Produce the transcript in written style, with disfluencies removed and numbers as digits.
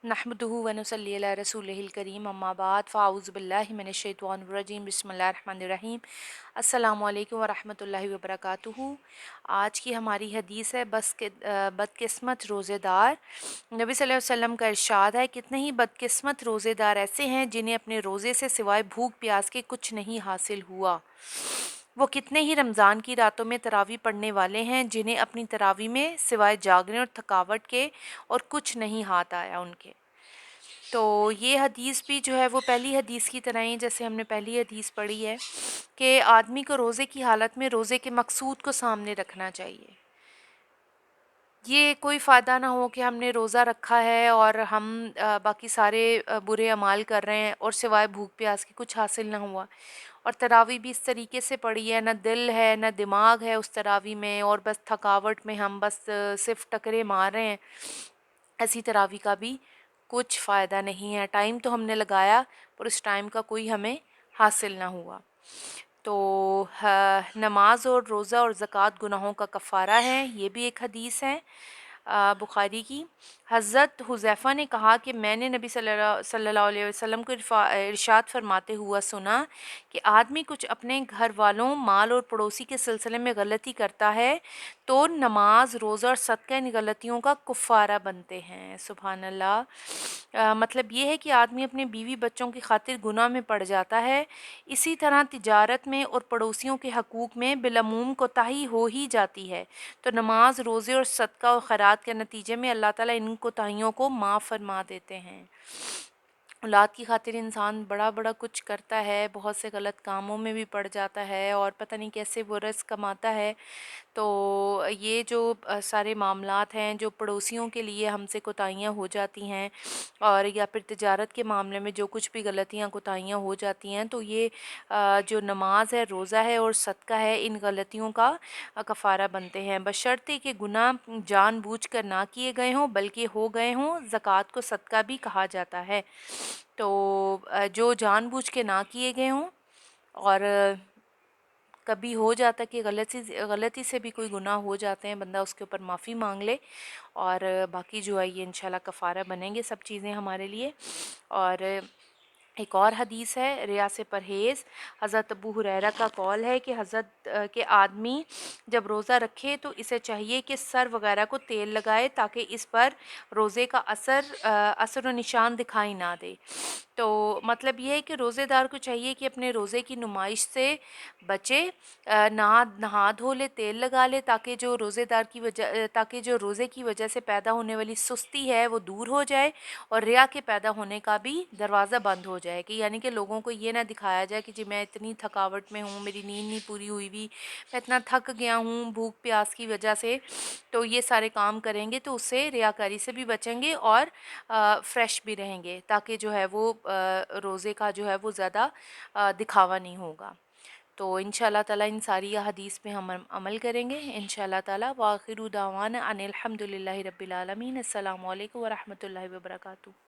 नहमदुहु व नुसल्ली अला रसूलिहिल करीम अम्मा बाद फ़ाऊज़ु बिल्लाहि मिनश शैतानिर रजीम बिस्मिल्लाहिर रहमानिर रहीम अस्सलामु अलैकुम व रहमतुल्लाहि व बरकातुहू। आज की हमारी हदीस है बदकिस्मत रोज़ेदार। नबी सल्लल्लाहु अलैहि वसल्लम का इरशाद है, कितने ही बदकिस्मत रोज़ेदार ऐसे हैं जिन्हें अपने रोज़े से सिवाय भूख प्यास के कुछ नहीं हासिल हुआ। वो कितने ही रमज़ान की रातों में तरावी पढ़ने वाले हैं जिन्हें अपनी तरावी में सिवाय जागने और थकावट के और कुछ नहीं हाथ आया उनके। तो ये हदीस भी जो है वो पहली हदीस की तरह ही, जैसे हमने पहली हदीस पढ़ी है कि आदमी को रोज़े की हालत में रोज़े के मकसूद को सामने रखना चाहिए। ये कोई फ़ायदा ना हो कि हमने रोज़ा रखा है और हम बाकी सारे बुरे अमाल कर रहे हैं और सिवाय भूख प्यास के कुछ हासिल ना हुआ। और तरावी भी इस तरीके से पड़ी है, ना दिल है ना दिमाग है उस तरावी में, और बस थकावट में हम बस सिर्फ टकरे मार रहे हैं। ऐसी तरावी का भी कुछ फ़ायदा नहीं है। टाइम तो हमने लगाया पर उस टाइम का कोई हमें हासिल ना हुआ। तो नमाज और रोज़ा और ज़कात गुनाहों का कफ़ारा है, ये भी एक हदीस है बुखारी की। हज़रत हुज़ैफ़ा ने कहा कि मैंने नबी सल्लल्लाहु अलैहि वसल्लम को इरशाद फरमाते हुआ सुना कि आदमी कुछ अपने घर वालों, माल और पड़ोसी के सिलसिले में गलती करता है तो नमाज, रोज़ा और सदका इन गलतियों का कुफ़ारा बनते हैं। सुभान अल्लाह। मतलब ये है कि आदमी अपने बीवी बच्चों की खातिर गुनाह में पड़ जाता है। इसी तरह तिजारत में और पड़ोसियों के हकूक़ में बिलअमूम कोताही हो ही जाती है। तो नमाज, रोज़े और सदका और खैरात के नतीजे में अल्लाह ताला इन कोताहियों को माफ़ फरमा देते हैं। औलाद की खातिर इंसान बड़ा बड़ा कुछ करता है, बहुत से गलत कामों में भी पड़ जाता है और पता नहीं कैसे वो रिज़्क़ कमाता है। तो ये जो सारे मामलात हैं जो पड़ोसियों के लिए हमसे कोताहियाँ हो जाती हैं, और या फिर तिजारत के मामले में जो कुछ भी गलतियाँ कोताहियाँ हो जाती हैं, तो ये जो नमाज है, रोज़ा है और सदका है, इन गलतियों का कफ़ारा बनते हैं, बशर्ते कि गुनाह जानबूझकर ना किए गए हों बल्कि हो गए हों। ज़कात को सदका भी कहा जाता है। तो जो जानबूझ के ना किए गए हों, और कभी हो जाता है कि गलती से भी कोई गुनाह हो जाते हैं, बंदा उसके ऊपर माफ़ी मांग ले, और बाकी जो है ये इंशाल्लाह कफ़ारा बनेंगे सब चीज़ें हमारे लिए। और एक और हदीस है रिया से परहेज़। हज़रत अबू हुरैरा का कौल है कि हज़रत के आदमी जब रोज़ा रखे तो इसे चाहिए कि सर वगैरह को तेल लगाए ताकि इस पर रोज़े का असर व निशान दिखाई ना दे। तो मतलब ये है कि रोज़ेदार को चाहिए कि अपने रोज़े की नुमाइश से बचे, नहा धो ले, तेल लगा ले, ताकि जो रोज़े की वजह से पैदा होने वाली सुस्ती है वो दूर हो जाए और रिया के पैदा होने का भी दरवाज़ा बंद हो जाए, कि यानी कि लोगों को ये ना दिखाया जाए कि जी मैं इतनी थकावट में हूँ, मेरी नींद नहीं पूरी हुई हुई, मैं इतना थक गया हूँ भूख प्यास की वजह से। तो ये सारे काम करेंगे तो उससे रियाकारी से भी बचेंगे और फ्रेश भी रहेंगे, ताकि जो है वो रोज़े का जो है वो ज़्यादा दिखावा नहीं होगा। तो इंशाल्लाह ताला इन सारी हदीस पे हम अमल करेंगे इंशाल्लाह ताला। व आखिरु दावाना अनिल हम्दुलिल्लाहि रब्बिल आलमीन। अस्सलामु अलैकुम व रहमतुल्लाहि व बरकातुहू।